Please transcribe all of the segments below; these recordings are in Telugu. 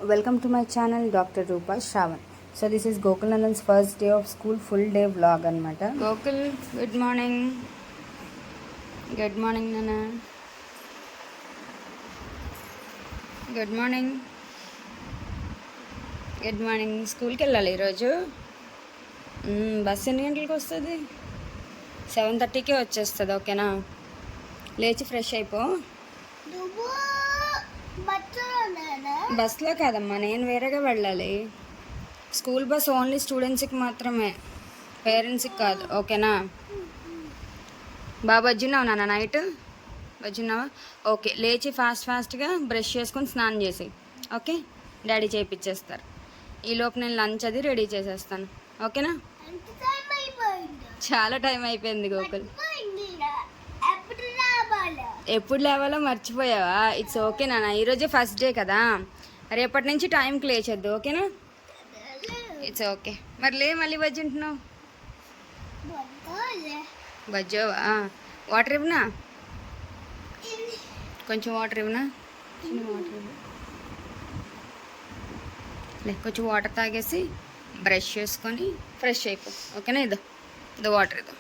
Welcome to my channel Dr. Rupa Shravan. So this is Gokul Nandan's first day of school full day vlog anamata. Gokul, good morning. Good morning Nana. Good morning. Good morning. స్కూల్కి వెళ్ళాలి ఈరోజు. బస్సు ఎన్ని గంటలకు వస్తుంది? 7:30కే వచ్చేస్తుంది. ఓకేనా? లేచి ఫ్రెష్ అయిపో. బస్సులో కాదమ్మా, నేను వేరేగా వెళ్ళాలి. స్కూల్ బస్ ఓన్లీ స్టూడెంట్స్కి మాత్రమే, పేరెంట్స్కి కాదు. ఓకేనా? బాగా బజ్జున్నావు నాన్న? నైట్ బజ్జున్నావా? ఓకే, లేచి ఫాస్ట్గా బ్రష్ చేసుకొని స్నానం చేసి, ఓకే, డాడీ చేయించేస్తారు. ఈలోపు నేను లంచ్ అది రెడీ చేసేస్తాను. ఓకేనా? చాలా టైం అయిపోయింది గోకుల్. ఎప్పుడు లేవాలో మర్చిపోయావా? ఇట్స్ ఓకే నాన్న, ఈరోజే ఫస్ట్ డే కదా, రేపటి నుంచి టైంకి లేచొద్దు. ఓకేనా? It's okay. మరి లే, మళ్ళీ బజ్జి ఉంటున్నావు. బజ్జోవా? వాటర్ ఇవ్వనా? కొంచెం వాటర్ ఇవ్వనా? చిన్న వాటర్ ఇవ్వు. లే, కొంచెం వాటర్ తాగేసి బ్రష్ చేసుకొని ఫ్రెష్ అయిపో. ఓకేనా? ఇదో వాటర్ ఇదో.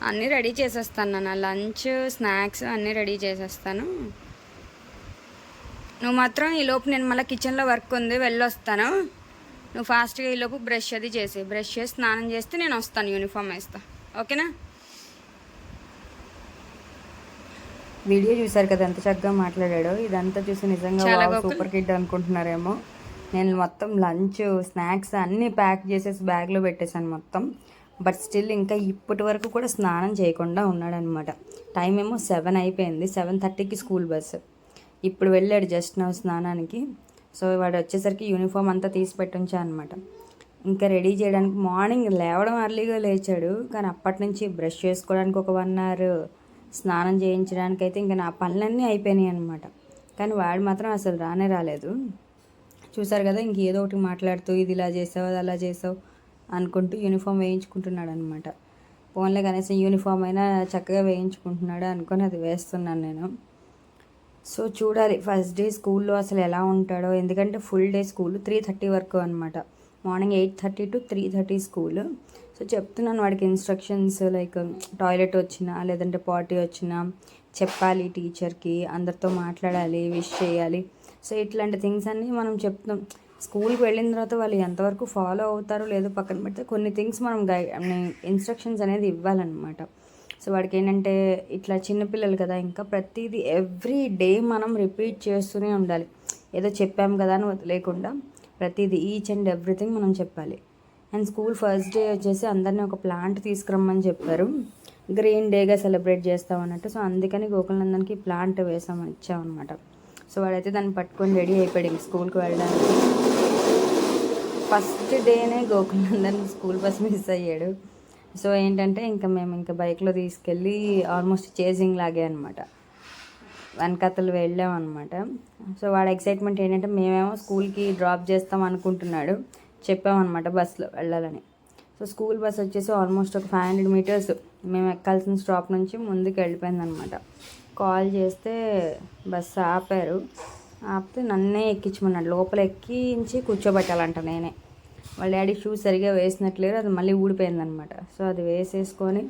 అన్నీ రెడీ చేసేస్తాను నాన్న, లంచ్ స్నాక్స్ అన్నీ రెడీ చేసేస్తాను. నువ్వు మాత్రం ఈలోపు నేను మళ్ళీ కిచెన్లో వర్క్ ఉంది, వెళ్ళొస్తాను. నువ్వు ఫాస్ట్గా ఈలోపు బ్రష్ అది చేసి, బ్రష్ చేసి స్నానం చేస్తే నేను వస్తాను, యూనిఫామ్ వేస్తా. ఓకేనా? వీడియో చూసారు కదా ఎంత చక్కగా మాట్లాడాడో. ఇదంతా చూసి నిజంగా సూపర్ కిడ్ అనుకుంటున్నారేమో. నేను మొత్తం లంచ్ స్నాక్స్ అన్నీ ప్యాక్ చేసేసి బ్యాగ్లో పెట్టేశాను మొత్తం. బట్ స్టిల్ ఇంకా ఇప్పటి వరకు కూడా స్నానం చేయకుండా ఉన్నాడనమాట. టైం ఏమో 7 అయిపోయింది. 7:30కి స్కూల్ బస్సు. ఇప్పుడు వెళ్ళాడు జస్ట్ నా స్నానానికి. సో వాడు వచ్చేసరికి యూనిఫామ్ అంతా తీసి పెట్టించా అనమాట. ఇంకా రెడీ చేయడానికి మార్నింగ్ లేవడం అర్లీగా లేచాడు, కానీ అప్పటి నుంచి బ్రష్ చేసుకోవడానికి ఒక 1 అవర్, స్నానం చేయించడానికి అయితే ఇంకా నా పనులన్నీ అయిపోయినాయి అనమాట. కానీ వాడు మాత్రం అసలు రాలేదు. చూసారు కదా, ఇంకేదో ఒకటి మాట్లాడుతూ ఇది ఇలా చేసావు అది అలా చేసావు అనుకుంటూ యూనిఫామ్ వేయించుకుంటున్నాడు అనమాట. ఫోన్లో కనీసం యూనిఫామ్ అయినా చక్కగా వేయించుకుంటున్నాడు అనుకొని అది వేస్తున్నాను నేను. సో చూడాలి ఫస్ట్ డే స్కూల్లో అసలు ఎలా ఉంటాడో. ఎందుకంటే ఫుల్ డే స్కూల్ 3:30 వరకు అనమాట. Morning 8:30 to 3:30 school. సో చెప్తున్నాను వాడికి ఇన్స్ట్రక్షన్స్, లైక్ టాయిలెట్ వచ్చినా లేదంటే పార్టీ వచ్చినా చెప్పాలి టీచర్కి, అందరితో మాట్లాడాలి, విష్ చేయాలి. సో ఇట్లాంటి థింగ్స్ అన్నీ మనం చెప్తున్నాం. స్కూల్కి వెళ్ళిన తర్వాత వాళ్ళు ఎంతవరకు ఫాలో అవుతారో లేదో పక్కన పెడితే కొన్ని థింగ్స్ మనం ఇన్స్ట్రక్షన్స్ అనేది ఇవ్వాలన్నమాట. సో వాడికి ఏంటంటే ఇట్లా చిన్నపిల్లలు కదా, ఇంకా ప్రతిదీ ఎవ్రీ డే మనం రిపీట్ చేస్తూనే ఉండాలి. ఏదో చెప్పాం కదా అని వదిలేకుండా ప్రతిదీ ఈచ్ అండ్ ఎవ్రీథింగ్ మనం చెప్పాలి. అండ్ స్కూల్ ఫస్ట్ డే వచ్చేసి అందరినీ ఒక ప్లాంట్ తీసుకురమ్మని చెప్పారు. గ్రీన్ డేగా సెలబ్రేట్ చేస్తాం అన్నట్టు. సో అందుకని గోకుల్ నందన్కి ప్లాంట్ ఇచ్చామన్నమాట. సో వాడైతే దాన్ని పట్టుకొని రెడీ అయిపోయాడు ఇంక స్కూల్కి వెళ్ళడానికి. ఫస్ట్ డేనే Gokul Nandan school bus miss అయ్యాడు. సో ఏంటంటే మేము ఇంకా బైక్లో తీసుకెళ్ళి ఆల్మోస్ట్ చేసింగ్ లాగే అనమాట, వెనకతలు వెళ్ళామన్నమాట. సో వాడు ఎక్సైట్మెంట్ ఏంటంటే మేమేమో స్కూల్కి డ్రాప్ చేస్తాం అనుకుంటున్నాడు, చెప్పామన్నమాట బస్సులో వెళ్ళాలని. సో స్కూల్ బస్ వచ్చేసి ఆల్మోస్ట్ ఒక 500 meters మేము ఎక్కాల్సిన స్టాప్ నుంచి ముందుకు వెళ్ళిపోయిందనమాట. కాల్ చేస్తే బస్సు ఆపితే నన్నే ఎక్కించమన్నాడు. లోపల ఎక్కించి కూర్చోబెట్టాలంట నేనే. వాళ్ళ డాడీ షూస్ సరిగా వేసినట్లేరు, అది మళ్ళీ ఊడిపోయిందనమాట. సో అది వేసేసుకొని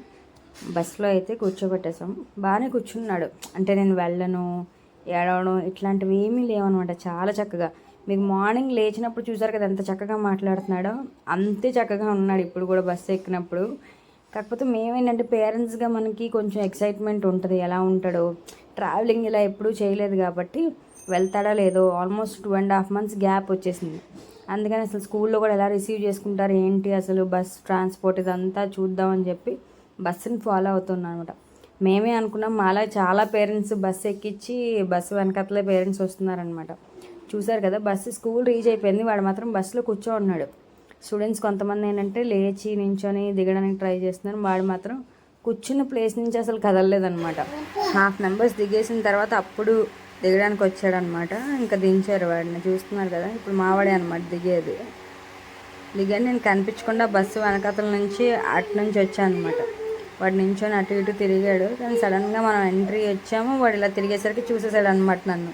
బస్సులో అయితే కూర్చోబెట్టేసాం. బాగానే కూర్చున్నాడు. అంటే నేను వెళ్ళను, ఏడవడం ఇట్లాంటివి ఏమీ లేవన్నమాట. చాలా చక్కగా, మీకు మార్నింగ్ లేచినప్పుడు చూసారు కదా ఎంత చక్కగా మాట్లాడుతున్నాడో, అంతే చక్కగా ఉన్నాడు ఇప్పుడు కూడా బస్సు ఎక్కినప్పుడు. కాకపోతే మేమేంటంటే పేరెంట్స్గా మనకి కొంచెం ఎక్సైట్మెంట్ ఉంటుంది, ఎలా ఉంటాడో. ట్రావెలింగ్ ఇలా ఎప్పుడూ చేయలేదు కాబట్టి వెళ్తాడా లేదో. ఆల్మోస్ట్ 2.5 months గ్యాప్ వచ్చేసింది. అందుకని అసలు స్కూల్లో కూడా ఎలా రిసీవ్ చేసుకుంటారు ఏంటి, అసలు బస్ ట్రాన్స్పోర్ట్ ఇదంతా చూద్దామని చెప్పి బస్సుని ఫాలో అవుతున్నాను అనమాట. మేమే అనుకున్నాం మాలా చాలా పేరెంట్స్ బస్సు ఎక్కించి బస్సు వెనకట్లే పేరెంట్స్ వస్తున్నారనమాట. చూసారు కదా, బస్సు స్కూల్ రీచ్ అయిపోయింది, వాడు మాత్రం బస్సులో ఉన్నాడు. స్టూడెంట్స్ కొంతమంది ఏంటంటే లేచి నించొని దిగడానికి ట్రై చేస్తున్నారు, వాడు మాత్రం కూర్చున్న ప్లేస్ నుంచి అసలు కదలలేదనమాట. 1/2 members దిగేసిన తర్వాత అప్పుడు దిగడానికి వచ్చాడనమాట. ఇంకా దించారు వాడిని, చూస్తున్నారు కదా. ఇప్పుడు మావాడే అనమాట దిగేది. దిగాను. నేను కనిపించకుండా బస్సు వెనకాతల నుంచి అటు నుంచి వచ్చాను అనమాట. వాడు నించొని అటు ఇటు తిరిగాడు. కానీ సడన్గా మనం ఎంట్రీ వచ్చాము, వాడు ఇలా తిరిగేసరికి చూసేసాడు అనమాట. నన్ను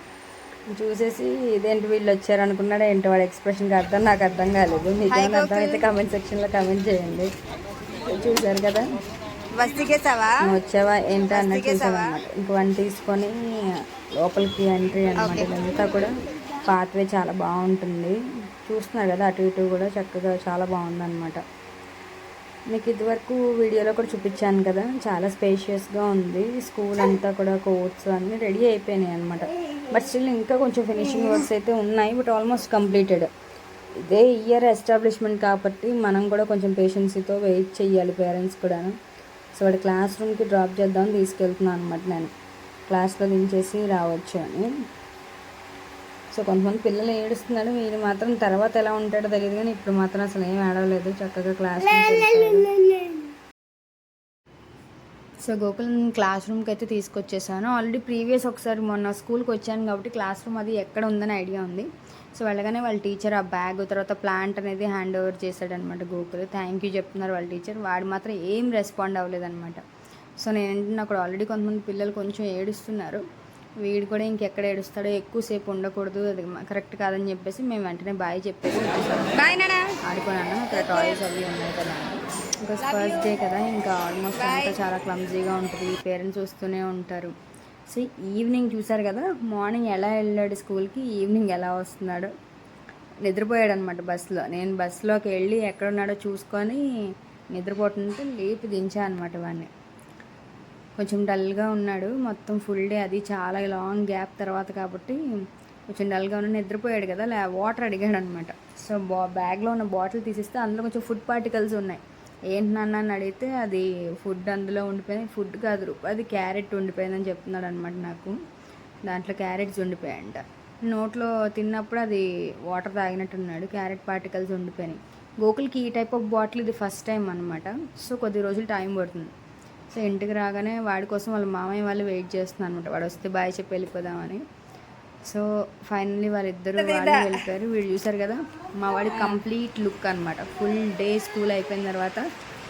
చూసేసి ఇదేంటి వీళ్ళు వచ్చారు అనుకున్నాడు. ఏంటి వాడు ఎక్స్ప్రెషన్కి నాకు అర్థం కాలేదు. మీకు ఏమైనా అర్థం అయితే కామెంట్ సెక్షన్లో కామెంట్ చేయండి. చూసారు కదా, వచ్చావా ఏంటో అన్నట్టు చూసాను అనమాట. ఇంక వన్ తీసుకొని లోపలికి ఎంట్రీ అనమాట. ఇదంతా కూడా పాత్వే చాలా బాగుంటుంది. చూస్తున్నారు కదా, అటు ఇటు కూడా చక్కగా చాలా బాగుందన్నమాట. మీకు ఇదివరకు వీడియోలో కూడా చూపించాను కదా, చాలా స్పేషియస్గా ఉంది. స్కూల్ అంతా కూడా కోర్ట్స్ అన్నీ రెడీ అయిపోయినాయి అనమాట. బట్ స్టిల్ ఇంకా కొంచెం ఫినిషింగ్ వర్క్స్ అయితే ఉన్నాయి. But almost completed. ఇదే ఇయర్ ఎస్టాబ్లిష్మెంట్ కాబట్టి మనం కూడా కొంచెం పేషెన్సీతో వెయిట్ చేయాలి, పేరెంట్స్ కూడా. సో వాడి క్లాస్ రూమ్కి డ్రాప్ చేద్దామని తీసుకెళ్తున్నాను అనమాట. నేను క్లాస్లో దించేసి రావచ్చు అని. సో కొంతమంది పిల్లలు ఏడుస్తున్నాడు, వీడు మాత్రం తర్వాత ఎలా ఉంటాడో తెలియదు, కానీ ఇప్పుడు మాత్రం అసలు ఏం ఆడలేదు, చక్కగా class room. So Gokul class రూమ్కి అయితే తీసుకొచ్చేసాను. ఆల్రెడీ ప్రీవియస్ ఒకసారి మొన్న స్కూల్కి వచ్చాను కాబట్టి క్లాస్ రూమ్ అది ఎక్కడ ఉందని ఐడియా ఉంది. సో వెళ్ళగానే వాళ్ళ టీచర్ ఆ బ్యాగ్ తర్వాత ప్లాంట్ అనేది హ్యాండ్ ఓవర్ చేశాడనమాట గోకుల్. థ్యాంక్ యూ చెప్తున్నారు వాళ్ళ టీచర్. వాడు మాత్రం ఏం రెస్పాండ్ అవ్వలేదన్నమాట. సో నేను అక్కడ ఆల్రెడీ కొంతమంది పిల్లలు కొంచెం ఏడుస్తున్నారు. వీడు కూడా ఇంకెక్కడ ఏడుస్తాడో, ఎక్కువసేపు ఉండకూడదు, అది కరెక్ట్ కాదని చెప్పేసి మేము వెంటనే బాయ్ చెప్పేసి ఆడుకున్నాను. అక్కడ టాయ్స్ అవి ఉన్నాయి కదా. ఇంకా ఫస్ట్ డే కదా, ఇంకా ఆల్మోస్ట్ అంతా చాలా క్లమ్జీగా ఉంటుంది, పేరెంట్స్ వస్తూనే ఉంటారు. సో ఈవినింగ్ చూసారు కదా, మార్నింగ్ ఎలా వెళ్ళాడు స్కూల్కి, ఈవినింగ్ ఎలా వస్తున్నాడు. నిద్రపోయాడు అనమాట బస్సులో. నేను బస్సులోకి వెళ్ళి ఎక్కడున్నాడో చూసుకొని నిద్రపోతుంటే లేపి దించా అనమాట వాడిని. కొంచెం డల్గా ఉన్నాడు మొత్తం ఫుల్ డే, అది చాలా లాంగ్ గ్యాప్ తర్వాత కాబట్టి కొంచెం డల్గా ఉన్నాడు. నిద్రపోయాడు కదా, వాటర్ అడిగాడు అనమాట. సో బ్యాగ్లో ఉన్న బాటిల్ తీసిస్తే అందులో కొంచెం ఫుడ్ పార్టికల్స్ ఉన్నాయి. ఏంటి నాన్న అని అడిగితే అది ఫుడ్ అందులో ఉండిపోయింది. ఫుడ్ కాదు, అది క్యారెట్ ఉండిపోయిందని చెప్తున్నాడు అనమాట నాకు. దాంట్లో క్యారెట్స్ ఉండిపోయాయంట. నోట్లో తిన్నప్పుడు అది వాటర్ తాగినట్టున్నాడు, క్యారెట్ పార్టికల్స్ ఉండిపోయినాయి. గోకుల్కి ఈ టైప్ ఆఫ్ బాటిల్ ఇది ఫస్ట్ టైం అనమాట. సో కొద్ది రోజులు టైం పడుతుంది. సో ఇంటికి రాగానే వాడి కోసం వాళ్ళ మామయ్య వాళ్ళు వెయిట్ చేస్తున్నారు అనమాట. వాడు వస్తే బాయ్ చెప్పి వెళ్ళిపోదామని. సో ఫైనల్లీ వాళ్ళిద్దరూ వాళ్ళు వెళ్ళిపోయారు. వీడు చూసారు కదా, మా వాడి కంప్లీట్ లుక్ అనమాట. ఫుల్ డే స్కూల్ అయిపోయిన తర్వాత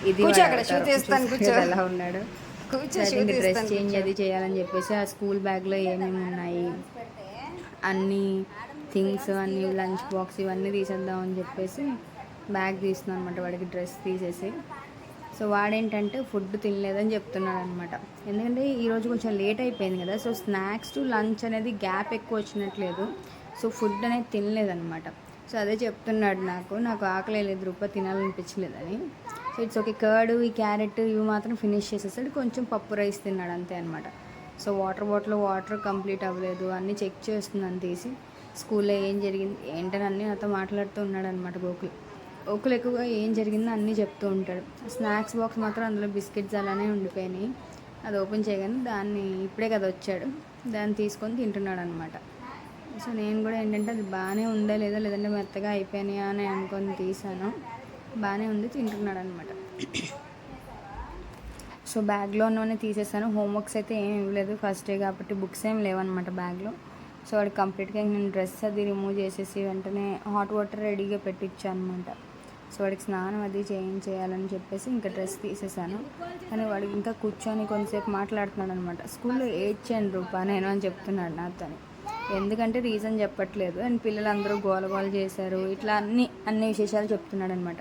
ఇది ఎలా ఉన్నాడు. డ్రెస్ చేంజ్ అది చేయాలని చెప్పేసి ఆ స్కూల్ బ్యాగ్లో ఏమేమి ఉన్నాయి అన్ని థింగ్స్, అన్ని లంచ్ బాక్స్ ఇవన్నీ తీసేద్దామని చెప్పేసి బ్యాగ్ తీస్తున్నాను అనమాట వాడికి డ్రెస్ తీసేసి. సో వాడేంటంటే ఫుడ్ తినలేదని చెప్తున్నాడు అనమాట. ఎందుకంటే ఈరోజు కొంచెం లేట్ అయిపోయింది కదా, సో స్నాక్స్ టు లంచ్ అనేది గ్యాప్ ఎక్కువ వచ్చినట్లేదు. సో ఫుడ్ అనేది తినలేదనమాట. సో అదే చెప్తున్నాడు, నాకు ఆకలి లేదు, రూపాయి తినాలనిపించలేదని. సో ఇట్స్ ఓకే, కర్డ్ ఈ క్యారెట్ ఇవి మాత్రం ఫినిష్ చేసేసాడు. కొంచెం పప్పు రైస్ తిన్నాడు అంతే అనమాట. సో వాటర్ కంప్లీట్ అవ్వలేదు, అన్నీ చెక్ చేస్తున్నాను తీసి. స్కూల్లో ఏం జరిగింది ఏంటని అన్నీ నాతో మాట్లాడుతూ ఉన్నాడు అనమాట గోకుల్ ఎక్కువగా ఏం జరిగిందో అన్నీ చెప్తూ ఉంటాడు. స్నాక్స్ బాక్స్ మాత్రం అందులో బిస్కెట్స్ అలానే ఉండిపోయినాయి. అది ఓపెన్ చేయగానే దాన్ని ఇప్పుడే కదా వచ్చాడు, దాన్ని తీసుకొని తింటున్నాడు అనమాట. సో నేను కూడా ఏంటంటే అది బాగానే ఉందా లేదా, లేదంటే మెత్తగా అయిపోయినాయా అని అనుకొని తీసాను. బాగానే ఉంది, తింటున్నాడు అనమాట. సో బ్యాగ్లో ఉన్నవన్నీ తీసేసాను. హోంవర్క్స్ అయితే ఏమి ఇవ్వలేదు, ఫస్ట్ డే కాబట్టి బుక్స్ ఏం లేవన్నమాట బ్యాగ్లో. సో వాడికి కంప్లీట్గా నేను డ్రెస్ అది రిమూవ్ చేసేసి వెంటనే హాట్ వాటర్ రెడీగా పెట్టించాను అనమాట. సో వాడికి స్నానం అది చేయాలని చెప్పేసి ఇంకా డ్రెస్ తీసేసాను. కానీ వాడికి ఇంకా కూర్చొని కొంతసేపు మాట్లాడుతున్నాడు అనమాట. స్కూల్లో ఏడ్చాను రూపా నేను అని చెప్తున్నాడు నాతో. ఎందుకంటే రీజన్ చెప్పట్లేదు, అండ్ పిల్లలందరూ గోల చేశారు, ఇట్లా అన్ని విశేషాలు చెప్తున్నాడు అనమాట.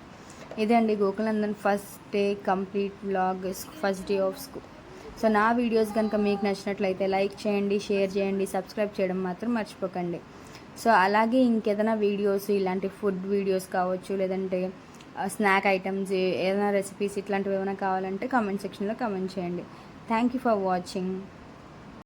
ఇదే అండి Gokulanandan first day complete vlog, first day of school. So నా వీడియోస్ కనుక మీకు నచ్చినట్లయితే లైక్ చేయండి, షేర్ చేయండి, సబ్స్క్రైబ్ చేయడం మాత్రం మర్చిపోకండి. సో అలాగే ఇంకేదైనా వీడియోస్, ఇలాంటి ఫుడ్ వీడియోస్ కావచ్చు, లేదంటే స్నాక్ ఐటమ్స్ ఏదైనా రెసిపీస్ ఇట్లాంటివి ఏమైనా కావాలంటే కామెంట్ సెక్షన్లో కామెంట్ చేయండి. Thank you for watching.